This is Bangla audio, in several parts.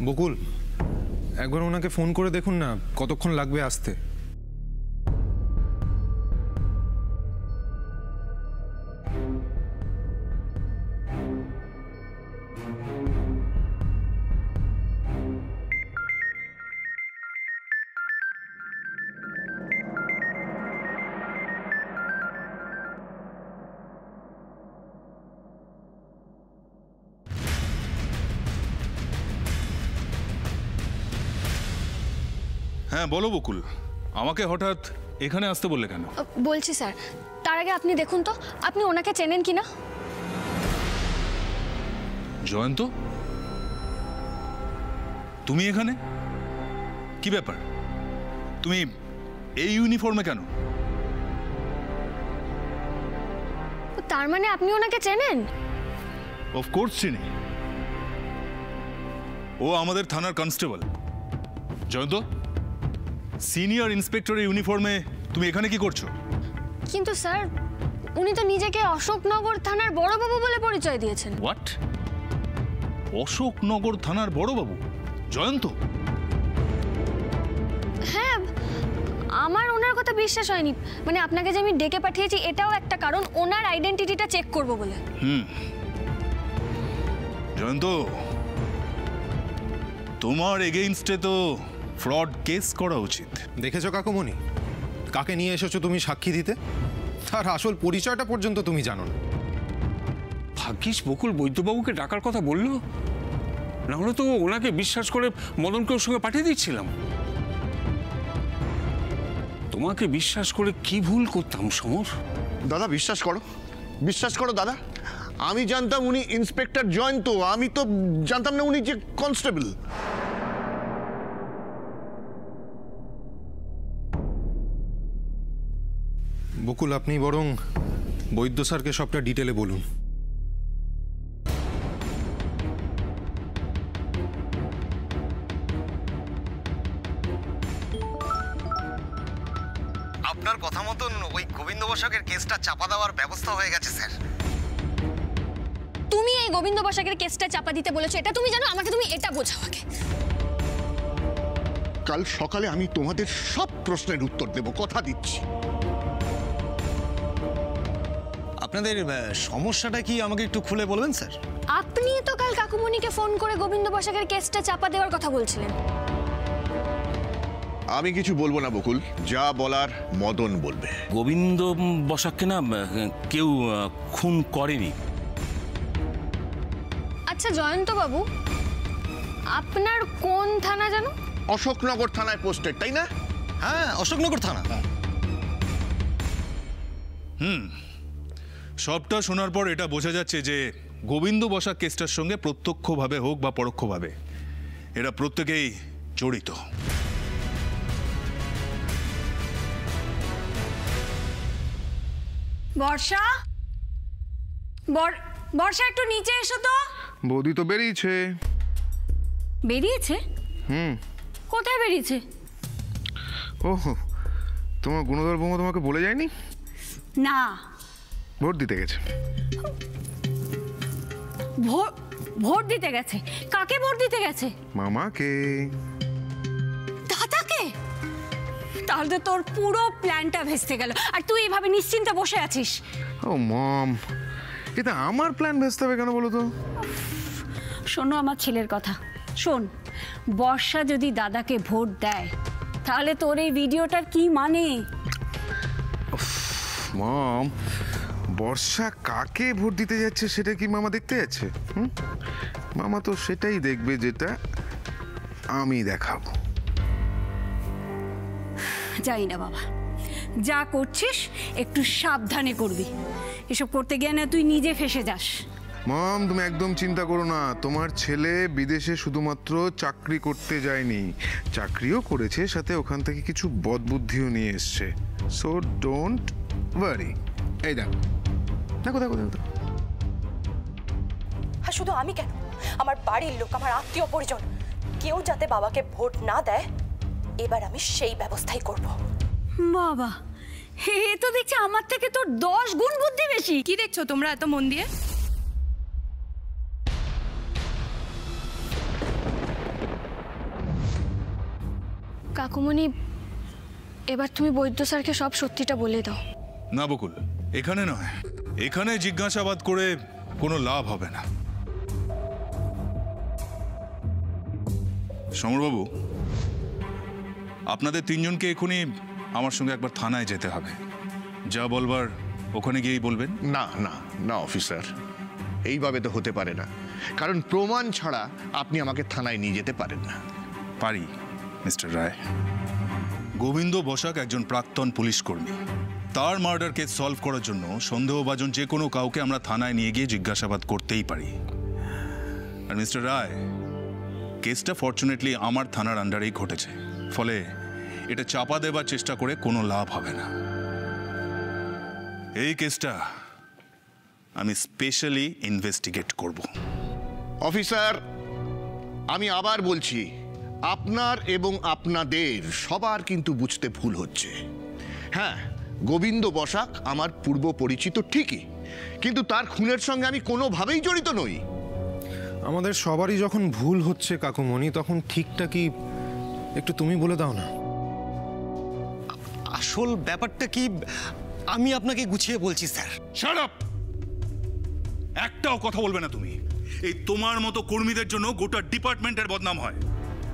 বকুল, একবার ওনাকে ফোন করে দেখুন না কতক্ষণ লাগবে আসতে। হ্যাঁ বলো বকুল, আমাকে হঠাৎ এখানে আসতে বললে কেন? বলছি স্যার, তার আগে আপনি দেখুন তো আপনি ওনাকে চেনেন কিনা। জয়ন্ত, তুমি এখানে? কি ব্যাপার, তুমি এই ইউনিফর্মে কেন? তার মানে আপনি ওনাকে চেনেন? অফকোর্স চিনি, ও আমাদের থানার কনস্টেবল। জয়ন্ত, সিনিয়র ইন্সপেক্টরের ইউনিফর্মে তুমি এখানে কি করছো? কিন্তু স্যার, উনি তো নিজেকে অশোকনগর থানার বড়বাবু বলে পরিচয় দিয়েছেন। হোয়াট? অশোকনগর থানার বড়বাবু জয়ন্ত? হ্যাঁ, আমার ওনার কথা বিশ্বাস হয়নি। মানে আপনাকে যে আমি ডেকে পাঠিয়েছি এটাও একটা কারণ, ওনার আইডেন্টিটিটা চেক করব বলে। জয়ন্ত, তোমার এগেইনস্টে তো ফ্রড কেস করা উচিত। দেখেছো কাকুমণি, কাকে নিয়ে এসেছো তুমি সাক্ষী দিতে? তার আসল পরিচয়টা পর্যন্ত তুমি জানো না। ভাগ্যিস বকুল বৈদ্যবাবুকে ডাকার কথা বললো, নাহলে তো ওনাকে বিশ্বাস করে মদনকে ওর সঙ্গে পাঠিয়ে দিচ্ছিলাম। তোমাকে বিশ্বাস করে কি ভুল করতাম সমর? দাদা বিশ্বাস করো দাদা, আমি জানতাম উনি ইন্সপেক্টর জয়ন্ত, আমি তো জানতাম না উনি যে কনস্টেবল। বকুল, আপনি বরং বৈদ্য স্যারকে সবটা ডিটেলে বলুন। আপনার কথা মতন ওই গোবিন্দ বসাকের কেসটা চাপা দেওয়ার ব্যবস্থা হয়ে গেছে স্যার। তুমি এই গোবিন্দ বসাকের কেসটা চাপা দিতে বলেছো, এটা তুমি জানো? আমাকে তুমি এটা বোঝাও আগে। কাল সকালে আমি তোমাদের সব প্রশ্নের উত্তর দেব, কথা দিচ্ছি। আপনাদের সমস্যাটা কি আমাকে একটু খুলে বলবেন স্যার? আপনি তো কাল কাকুমণিকে ফোন করে গোবিন্দ বসাকের কেসটা চাপা দেওয়ার কথা বলছিলেন। আমি কিছু বলবো না বকুল, যা বলার মদন বলবে। গোবিন্দ বসাককে না কেউ খুন করেনি। আচ্ছা জয়ন্ত বাবু, আপনার কোন থানা জানো? অশোকনগর থানায় পোস্টেড, তাই না? হ্যাঁ, অশোকনগর থানা। সবটা শোনার পর এটা বোঝা যাচ্ছে যে গোবিন্দ বসাক কেসটার সঙ্গে প্রত্যক্ষভাবে হোক বা পরোক্ষভাবে এরা প্রত্যেকেই জড়িত। বর্ষা, বর্ষা একটু নিচে এসো তো। বৌদি তো বেরিয়েছে। বেরিয়েছে? কোথায় বেরিয়েছে? ওহ, তোমার গুণধর বৌমা তোমাকে বলে যায়নি? না, ভোট দিতে গেছে। ভোট দিতে গেছে? কাকে ভোট দিতে গেছে? মামাকে। দাদাকে? তাহলে তোর পুরো প্ল্যানটা ভেস্তে গেল, আর তুই এভাবে নিশ্চিন্তে বসে আছিস। ও মম, এটা আমার প্ল্যান ভেস্তে হবে কেন বলো তো? শোনো আমার ছেলের কথা, শোন, বর্ষা যদি দাদাকে ভোট দেয় তাহলে তোর এই ভিডিওটার কি মানে? মম, বর্ষা কাকে ভোট দিতে যাচ্ছে সেটা কি মামা দেখতে যাচ্ছে? মামা তো সেটাই দেখবে যেটা আমি দেখাবো। যাই না বাবা, যা করছিস একটু সাবধানে করবি, এসব করতে গিয়ে না তুই নিজে ফেঁসে যাস। মম, তুমি একদম চিন্তা করো না, তোমার ছেলে বিদেশে শুধুমাত্র চাকরি করতে যায়নি, চাকরিও করেছে, সাথে ওখান থেকে কিছু বদবুদ্ধিও নিয়ে এসছে। So don't worry. এই দেখো দেখো দেখো দেখো। আর শুধু আমি কেন, আমার বাড়ির লোক, আমার আত্মীয় পরিজন কেউ যাতে বাবাকে ভোট না দেয়, এবার আমি সেই ব্যবস্থাই করব। বাবা, হে তো দেখছি আমার থেকে তোর 10 গুণ বুদ্ধি বেশি। কি দেখছো তোমরা এত মন দিয়ে? কাকুমণি, এবার তুমি বৈদ্য স্যারকে সব সত্যিটা বলে দাও। না বকুল, এখানে নয়, এখানে জিজ্ঞাসাবাদ করে কোনো লাভ হবে না। সমরবাবু, আপনাদের তিনজনকে এখনই আমার সঙ্গে একবার থানায় যেতে হবে। যা বলবার ওখানে গিয়েই বলবেন। না না না অফিসার, এইভাবে তো হতে পারে না, কারণ প্রমাণ ছাড়া আপনি আমাকে থানায় নিয়ে যেতে পারেন না। পারি মিস্টার রায়। গোবিন্দ বসাক একজন প্রাক্তন পুলিশ কর্মী। তার মার্ডার কেস সলভ করার জন্য সন্দেহভাজন যে কোনো কাউকে আমরা থানায় নিয়ে গিয়ে জিজ্ঞাসাবাদ করতেই পারি। আর মিস্টার রায়, কেসটা ফরচুনেটলি আমার থানার আন্ডারেই ঘটেছে, ফলে এটা চাপা দেবার চেষ্টা করে কোনো লাভ হবে না। এই কেসটা আমি স্পেশালি ইনভেস্টিগেট করব। অফিসার, আমি আবার বলছি, আপনার এবং আপনাদের সবার কিন্তু বুঝতে ভুল হচ্ছে। হ্যাঁ, গোবিন্দ বসাক আমার পূর্ব পরিচিত ঠিকই, কিন্তু তার খুনের সঙ্গে আমি কোনোভাবেই জড়িত নই। আমাদের সবারই যখন ভুল হচ্ছে কাকুমণি, তখন ঠিকটা কি একটু তুমি বলে দাও না। আসল ব্যাপারটা কি আমি আপনাকে গুছিয়ে বলছি স্যার। Shut up! একটাও কথা বলবে না তুমি। এই তোমার মতো কর্মীদের জন্য গোটা ডিপার্টমেন্টের বদনাম হয়।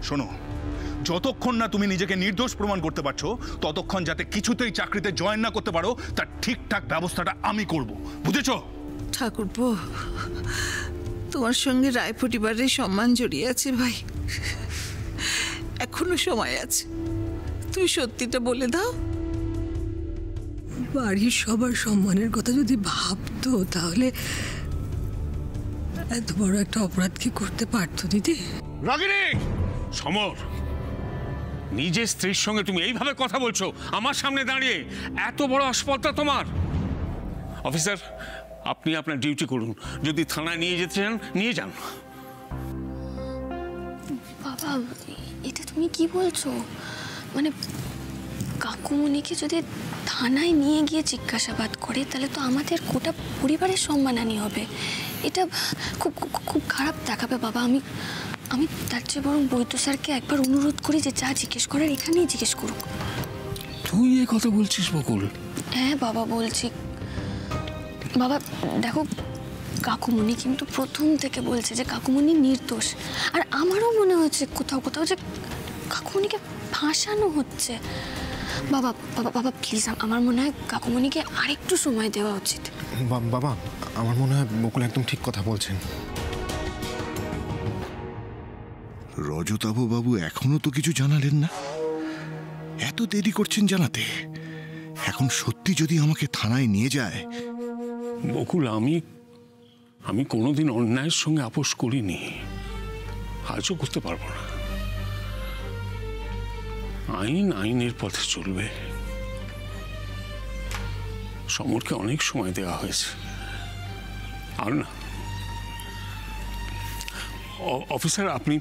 শোনো, যতক্ষণ না তুমি নিজেকে নির্দোষ প্রমাণ করতে পারছো, ততক্ষণ যাতে কিছুতেই চাকরিতে জয়েন না করতে পারো, তার ঠিকঠাক ব্যবস্থাটা আমি করব। বুঝেছো? ঠাকুরপো, তোমার সঙ্গে রায় পরিবারের সম্মান জড়িয়ে আছে ভাই, এখনো সময় আছে, তুমি সত্যিটা বলে দাও। বাড়ির সবার সম্মানের কথা যদি ভাবতো, তাহলে এত বড় একটা অপরাধ কি করতে পারতো দিদি? রাগিনী! সমর, নিজের স্ত্রীর সঙ্গে তুমি এইভাবে কথা বলছো আমার সামনে দাঁড়িয়ে? এত বড় আসপত্তা তোমার? অফিসার, আপনি আপনার ডিউটি করুন। যদি থানায় নিয়ে যেতে চান, নিয়ে যান। বাবা, এটা তুমি কি বলছো? মানে কাকুমণিকে যদি থানায় নিয়ে গিয়ে জিজ্ঞাসাবাদ করে, তাহলে তো আমাদের গোটা পরিবারের সম্মানহানি হবে। এটা খুব খুব খারাপ দেখাবে বাবা। আমি তার চেয়ে বরং বৈদ্য স্যারকে একবার অনুরোধ করি যে যা জিজ্ঞেস করার এখানেই জিজ্ঞেস করুক। তুই এ কথা বলছিস বকুল? হ্যাঁ বাবা, বলছি। বাবা দেখো, কাকুমণি কিন্তু প্রথম থেকে বলছে যে কাকুমণি নির্দোষ, আর আমারও মনে হচ্ছে কোথাও কোথাও যে কাকুমণিকে ফাঁসানো হচ্ছে। বাবা বাবা বাবা প্লিজ, আমার মনে হয় কাকুমণিকে আরেকটু সময় দেওয়া উচিত। বাবা, আমার মনে হয় বকুল একদম ঠিক কথা বলছেন। রজতাভ বাবু এখনো তো কিছু জানালেন না, এত দেরি করছেন জানাতে। এখন সত্যি যদি আমাকে থানায় নিয়ে যায়। বকুল, আমি কোনোদিন অন্যায়ের সঙ্গে আপোষ করিনি, আজও করতে পারবো না। আইন আইনের পথে চলবে। সমরকে অনেক সময় দেওয়া হয়েছে, আর না। অফিসার, আপনি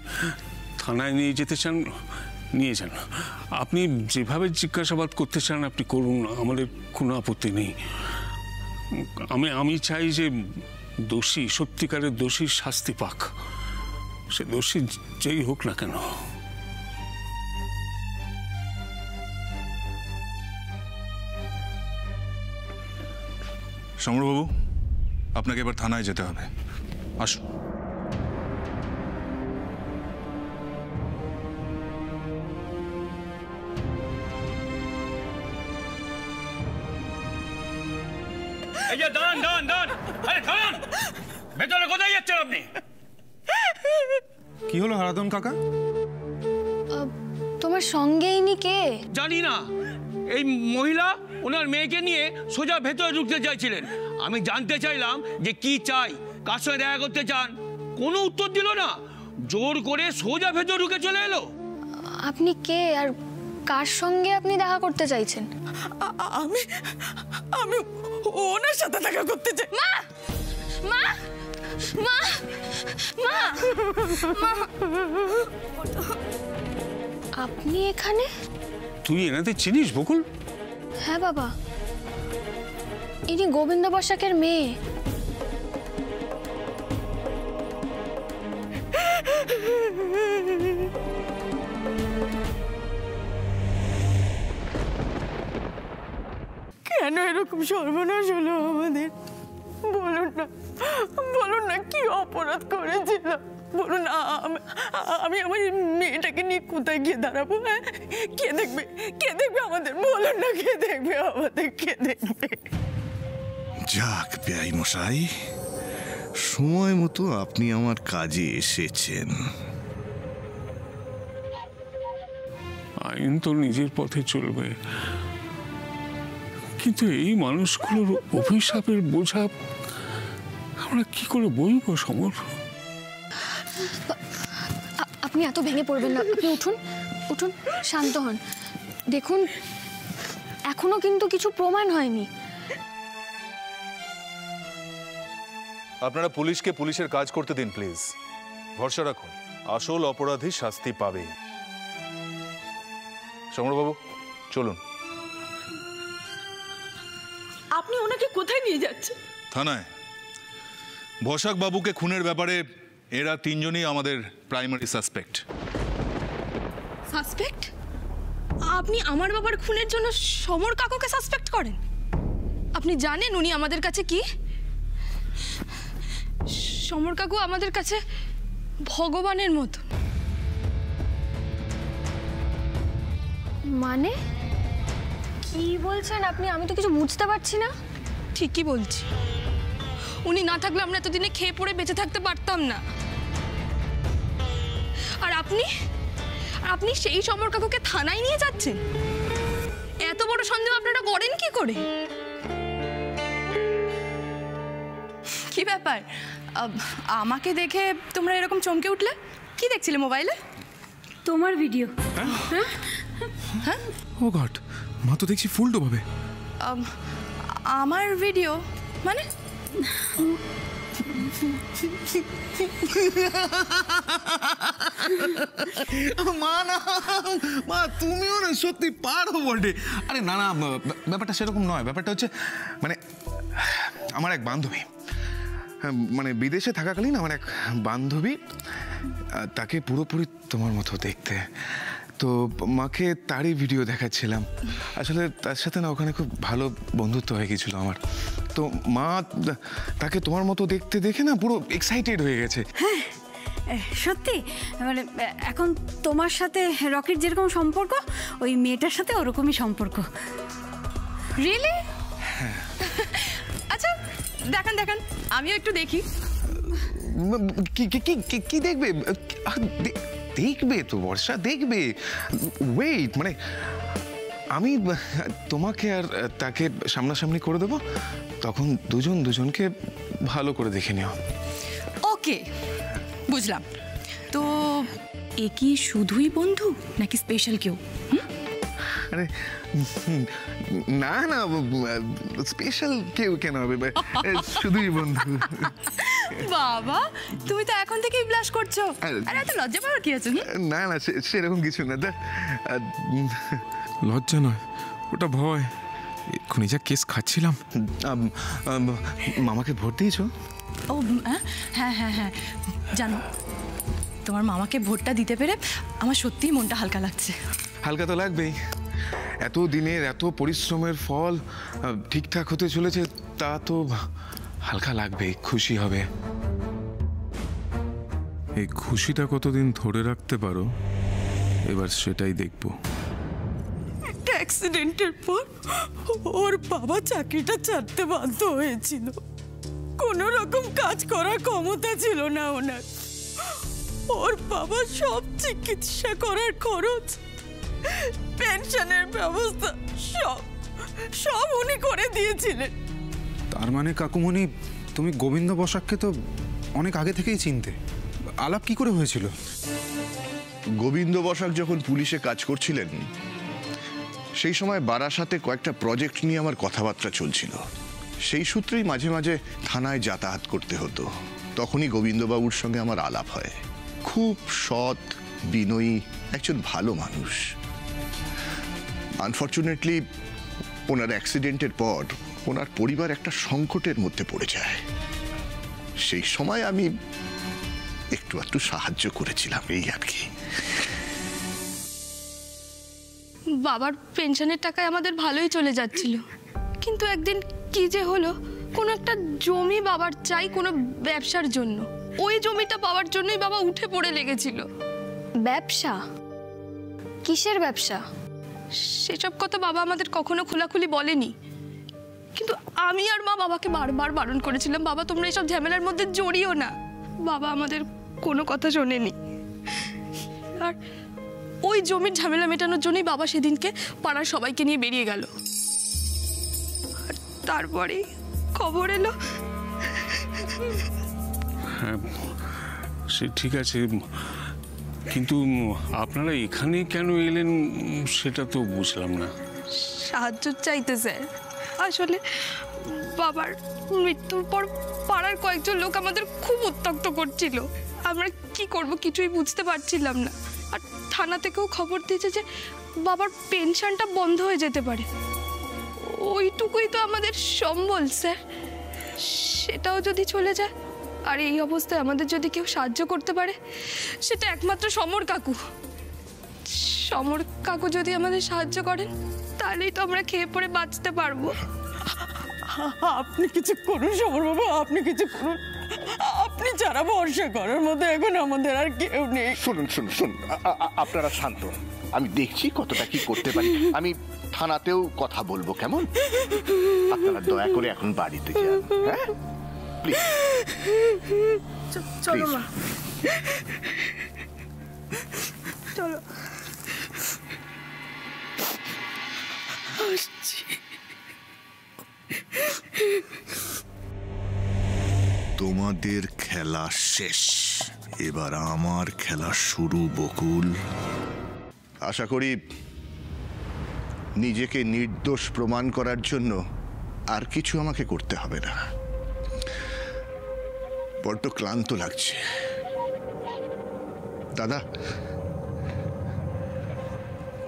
থানায় নিয়ে যেতে চান, নিয়ে যান। আপনি যেভাবে জিজ্ঞাসাবাদ করতে চান আপনি করুন, আমাদের কোনো আপত্তি নেই। আমি চাই যে দোষী, সত্যিকারের দোষীর শাস্তি পাক, সে দোষী যেই হোক না কেন। সমরবাবু, আপনাকে এবার থানায় যেতে হবে। আসুন। এই যে দাঁড়ান দাঁড়ান দাঁড়ান, আরে দাঁড়ান, ভেতরে কোথায় যাচ্ছেন আপনি? কি হলো হারাধন কাকা? তোমার সঙ্গে ইনি কে? জানি না, এই মহিলা ওনার মেয়েকে নিয়ে সোজা ভেতরে ঢুকতে চাইছিলেন। আমি জানতে চাইলাম যে কি চাই, কার সঙ্গে দেখা করতে চান। কোনো উত্তর দিল না, জোর করে সোজা ভেতরে ঢুকে চলে এলো। আপনি কে আর কার সঙ্গে আপনি দেখা করতে চাইছেন? আমি ওনার সাথে দেখা করতে চাই। মা মা মা মা মা, আপনি এখানে? তুই এনাদের চিনিস বকুল? হ্যাঁ বাবা, ইনি গোবিন্দ বসাকের মেয়ে। সর্বনাশ হলো আমাদের। বলুন না কি অপরাধ করেছিলাম, বলুন। আমি আমার মেয়েটাকে নিয়ে কোথায় গিয়ে দাঁড়াবো? হ্যাঁ, কে দেখবে আমাদের? বলুন না, কে দেখবে আমাদের? কে দেখবে? যাক বেআই মশাই, সময় মতো আপনি আমার কাজে এসেছেন। আইন তো নিজের পথে চলবে, কিন্তু এই মানুষগুলোর অভিশাপের বোঝা আমরা কি করে বইব? সমর, আপনি এত ভেঙে পড়বেন না, আপনি উঠুন, শান্ত হন। দেখুন, এখনো কিন্তু কিছু প্রমাণ হয়নি। আপনারা পুলিশকে পুলিশের কাজ করতে দিন প্লিজ। ভরসা রাখুন, আসল অপরাধী শাস্তি পাবে। সমরবাবু চলুন। আপনি ওনাকে কোথায় নিয়ে যাচ্ছেন? থানায়। বসাক বাবুকে খুনের ব্যাপারে এরা তিনজনই আমাদের প্রাইমারি সাসপেক্ট। সাসপেক্ট? আপনি আমার বাবার খুনের জন্য সমর কাকুকে সাসপেক্ট করেন? আপনি জানেন উনি আমাদের কাছে কি? সমর কাকু আমাদের কাছে ভগবানের মতো। মানে কি বলছেন আপনি? আমি তো কিছু বুঝতে পারছি না। ঠিকই বলছি, উনি না থাকলে আমরা এতদিনে খেয়ে পড়ে বেঁচে থাকতে পারতাম না। আর আপনি সেই সমর কাকুকে থানায় নিয়ে যাচ্ছেন? এত বড় সন্দেহ আপনারা করেন কি করে? কি ব্যাপার, আমাকে দেখে তোমরা এরকম চমকে উঠলে? কি দেখছিলে মোবাইলে? তোমার ভিডিও। হ্যাঁ? ও গড, মা তো দেখছি ফুল ডোবাবে। আমার ভিডিও মানে? মা তুমিও না সত্যি পারো বটে। আরে না, ব্যাপারটা সেরকম নয়। ব্যাপারটা হচ্ছে মানে আমার এক বান্ধবী, মানে বিদেশে থাকাকালীন আমার এক বান্ধবী, তাকে পুরোপুরি তোমার মতো দেখতে। তো মাকে তারই ভিডিও দেখাচ্ছিলাম। আসলে তার সাথে না ওখানে খুব ভালো বন্ধুত্ব হয়ে গেছিল আমার। তো মা তাকে তোমার মতো দেখতে দেখে না পুরো এক্সাইটেড হয়ে গেছে। হ্যাঁ সত্যি, মানে এখন তোমার সাথে রকির যেরকম সম্পর্ক, ওই মেয়েটার সাথে ওরকমই সম্পর্ক। রিয়েলি? আচ্ছা দেখান, আমিও একটু দেখি। কি দেখবে? দেখবে তো বর্ষা, দেখবে। ওয়েট, মানে আমি তোমাকে আর তাকে সামনাসামনি করে দেবো, তখন দুজনকে ভালো করে দেখে নিও। ওকে, বুঝলাম। তো এ কি শুধুই বন্ধু নাকি স্পেশাল কেউ? আরে না, স্পেশাল কেউ কেন হবে, শুধুই বন্ধু। বাবা, তুমি তো এখন থেকেই ব্লাশ করছো। আরে এত লজ্জা পাওয়ার কি আছে? না সেরকম কিছু না। লজ্জা নয়, ওটা ভয়। এক্ষুনি যা কেস খাচ্ছিলাম। মামাকে ভোট দিয়েছো? ও হ্যাঁ, জানো তোমার মামাকে ভোটটা দিতে পেরে আমার সত্যিই মনটা হালকা লাগছে। হালকা তো লাগবেই, এত দিনের এত পরিশ্রমের ফল ঠিকঠাক হতে চলেছে, তা তো হালকা লাগবেই, খুশি হবে। এই খুশিটা কতদিন ধরে রাখতে পারো, এবার সেটাই দেখবো। একটা অ্যাক্সিডেন্টের পর ওর বাবা চাকরিটা ছাড়তে বাধ্য হয়েছিল। কোনো রকম কাজ করার ক্ষমতা ছিল না ওনার। ওর বাবা সব চিকিৎসা করার খরচ, পেনশনের ব্যবস্থা সব উনি করে দিয়েছিলেন। তার মানে কাকুমণি, তুমি গোবিন্দ বসাককে তো অনেক আগে থেকেই চিনতে। আলাপ কি করে হয়েছিল? গোবিন্দ বসাক যখন পুলিশে কাজ করছিলেন, সেই সময় বারাসাতে কয়েকটা প্রজেক্ট নিয়ে আমার কথাবার্তা চলছিল। সেই সূত্রেই মাঝে মাঝে থানায় যাতায়াত করতে হতো। তখনই গোবিন্দবাবুর সঙ্গে আমার আলাপ হয়। খুব সৎ, বিনয়ী একজন ভালো মানুষ। আনফর্চুনেটলি ওনার অ্যাক্সিডেন্টের পর ওনার পরিবার একটা সংকটের মধ্যে পড়ে যায়। সেই সময় আমি একটু সাহায্য করেছিলাম, এই আর কি। বাবার পেনশনের টাকায় আমাদের ভালোই চলে যাচ্ছিল, কিন্তু একদিন কি যে হলো, কোনো একটা জমি বাবার চাই কোনো ব্যবসার জন্য। ওই জমিটা পাওয়ার জন্যই বাবা উঠে পড়ে লেগেছিল। ব্যবসা? কিসের ব্যবসা? সেসব কথা বাবা আমাদের কখনো খোলাখুলি বলেনি, কিন্তু আমি আর মা বাবাকে বারবার বারণ করেছিলাম, বাবা তোমরা এসব ঝামেলার মধ্যে জড়িও না। বাবা আমাদের কোনো কথা শোনেনি। আর ওই জমির ঝামেলা মেটানোর জন্যই বাবা সেদিনকে পাড়ার সবাইকে নিয়ে বেরিয়ে গেল। আর তারপরে খবর এলো। হ্যাঁ সে ঠিক আছে, কিন্তু আপনারা এখানে কেন এলেন সেটা তো বুঝলাম না। সাহায্য চাইতে স্যার। আসলে বাবার মৃত্যুর পর পাড়ার কয়েকজন লোক আমাদের খুব উত্ত্যক্ত করছিল। আমরা কি করব কিছুই বুঝতে পারছিলাম না। আর থানা থেকেও খবর দিয়েছে যে বাবার পেনশনটা বন্ধ হয়ে যেতে পারে। ওইটুকুই তো আমাদের সম্বল স্যার, সেটাও যদি চলে যায়। আর এই অবস্থায় আমাদের যদি কেউ সাহায্য করতে পারে সেটা একমাত্র সমর কাকু। সমর কাকু যদি আমাদের সাহায্য করেন তাহলেই তো আমরা খেয়ে পড়ে বাঁচতে পারবো। আপনি কিছু করুন সমর বাবু, আপনি কিছু করুন। আপনি ছাড়া ভরসা করার মতো এখন আমাদের আর কেউ নেই। শুনুন শুনুন শুনুন, আপনারা শান্ত, আমি দেখছি কতটা কি করতে পারি। আমি থানাতেও কথা বলবো, কেমন? আপনারা দয়া করে এখন বাড়িতে যান। হ্যাঁ প্লিজ চলো মা, চলো। তোমাদের খেলা শেষ, এবার আমার খেলা শুরু। বকুল, আশা করি নিজেকে নির্দোষ প্রমাণ করার জন্য আর কিছু আমাকে করতে হবে না। বড্ড ক্লান্ত লাগছে। দাদা,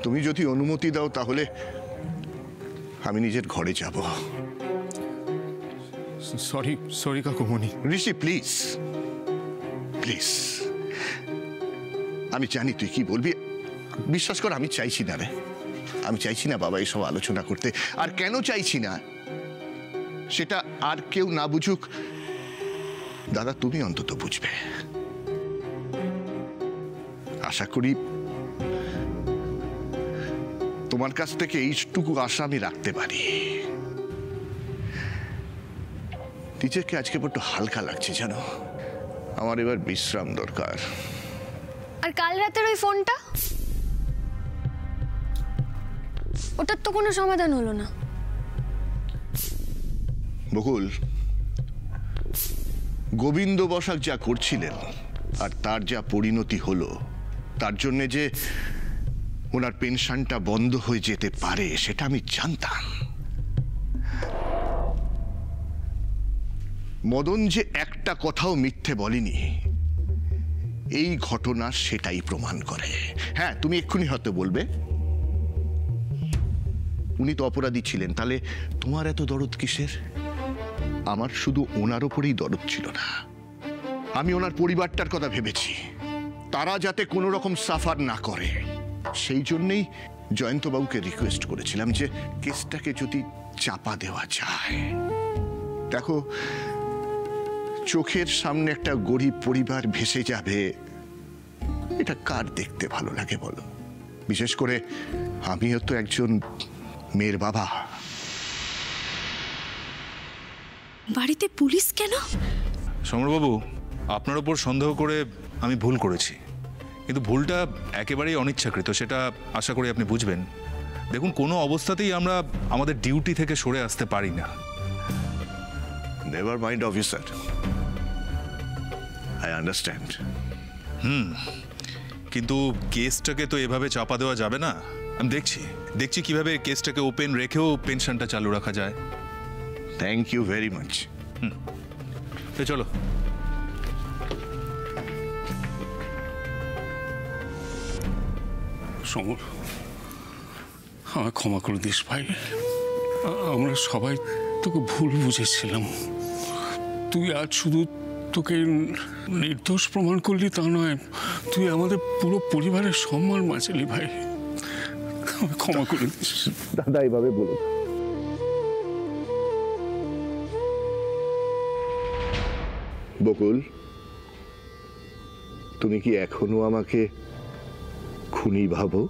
তুমি যদি অনুমতি দাও তাহলে আমি নিজের ঘরে যাব। সরি সরি কাকুমণি। ঋষি প্লিজ প্লিজ, আমি জানি তুই কি বলবি। বিশ্বাস কর, আমি চাইছি না রে, আমি চাইছি না বাবা এসব আলোচনা করতে। আর কেন চাইছি না সেটা আর কেউ না বুঝুক, দাদা তুমি অন্তত বুঝবে। আশা করি তোমার কাছ থেকে এইটুকু আশা আমি রাখতে পারি। নিজেকে আজকে বড্ড হালকা লাগছে জানো, আমার এবার বিশ্রাম দরকার। আর কাল রাতের ওই ফোনটা, ওটার তো কোনো সমাধান হলো না। বকুল, গোবিন্দ বসাক যা করছিলেন আর তার যা পরিণতি হলো, তার জন্য যে ওনার পেনশনটা বন্ধ হয়ে যেতে পারে সেটা আমি জানতাম। মদন যে একটা কথাও মিথ্যে বলেনি, এই ঘটনা সেটাই প্রমাণ করে। হ্যাঁ, তুমি এক্ষুনি হয়তো বলবে উনি তো অপরাধী ছিলেন, তাহলে তোমার এত দরদ কিসের? আমার শুধু ওনার ওপরেই দরদ ছিল না, আমি ওনার পরিবারটার কথা ভেবেছি। তারা যাতে কোনো রকম সাফার না করে, সেই জন্যেই জয়ন্তবাবুকে রিকোয়েস্ট করেছিলাম যে কেসটাকে যদি চাপা দেওয়া যায়। দেখো, চোখের সামনে একটা গরিব পরিবার ভেসে যাবে, এটা কার দেখতে ভালো লাগে বলো? বিশেষ করে আমিও তো একজন মেয়ের বাবা। বাড়িতে পুলিশ কেন? সমরবাবু, আপনার ওপর সন্দেহ করে আমি ভুল করেছি, কিন্তু ভুলটা একেবারেই অনিচ্ছাকৃত, সেটা আশা করি আপনি বুঝবেন। দেখুন, কোনো অবস্থাতেই আমরা আমাদের ডিউটি থেকে সরে আসতে পারি না। Never mind officer, I understand. কিন্তু কেসটাকে তো এভাবে চাপা দেওয়া যাবে না। আমি দেখছি কিভাবে কেসটাকে ওপেন রেখেও পেনশনটা চালু রাখা যায়। Thank you very much. চলো। সমর, আমায় ক্ষমা করে দিস ভাই। আমরা সবাই তোকে ভুল বুঝেছিলাম। তুই আজ শুধু তোকে নির্দোষ প্রমাণ করলি তা নয়, তুই আমাদের পুরো পরিবারের সম্মান বাঁচালি ভাই। ক্ষমা করে দিস দাদা, এইভাবে বলো। বকুল, তুমি কি এখনো আমাকে খুনি ভাবো?